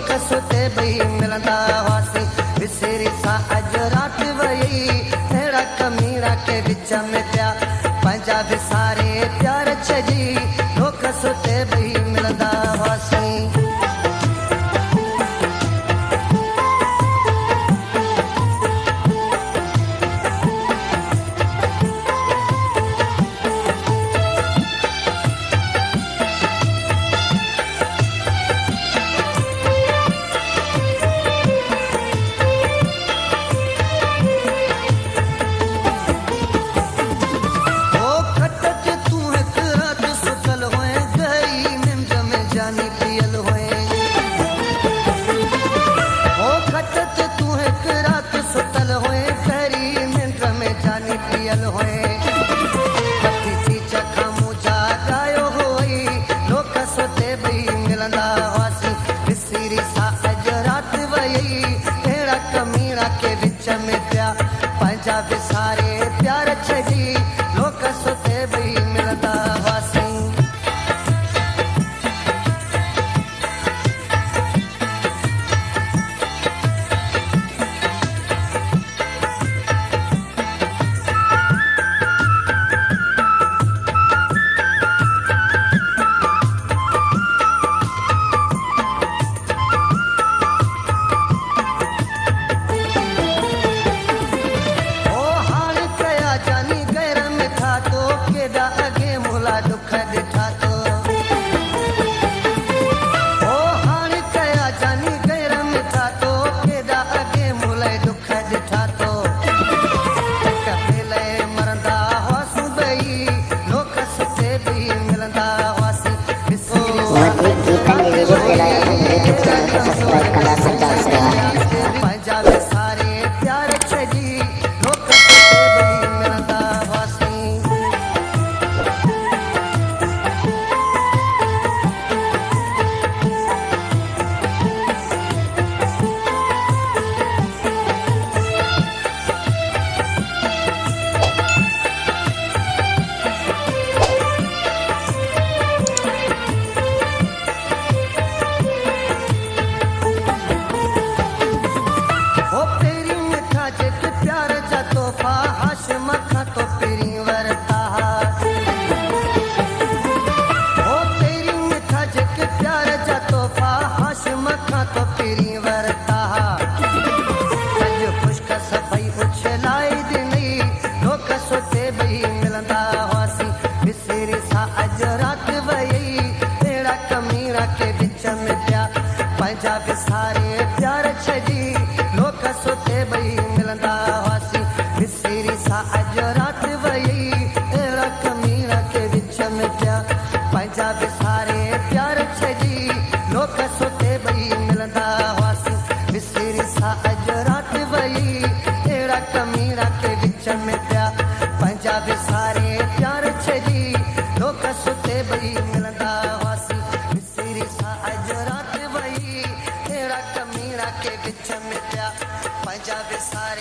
लोक सुते भई मिलंदा हुआसीं विसरी सा अज रात वई अहिड़ा कमीरा के विच में पिया पंहिंजा विसारे प्यार छजी लोक सुते भई मिलंदा हुआसीं। विसारे प्यार छजी लोक सुते भई मिलंदा हुआसीं। विसारे प्यार छजी लोक सुते भई मिलंदा हुआसीं विसरी सा अज रात वई अहिड़ा कमीरा के विच में पिया पंहिंजा विसारे प्यार छजी लोक सुते भई मिलंदा हुआसीं विसरी सा अज रात वई अहिड़ा कमीरा के विच में पिया पंहिंजा विसारे प्यार छजी लोक सुते भई मिलंदा हुआसीं विसरी सा अज रात वई कमीरा के विच में पिया पंहिंजा विसारे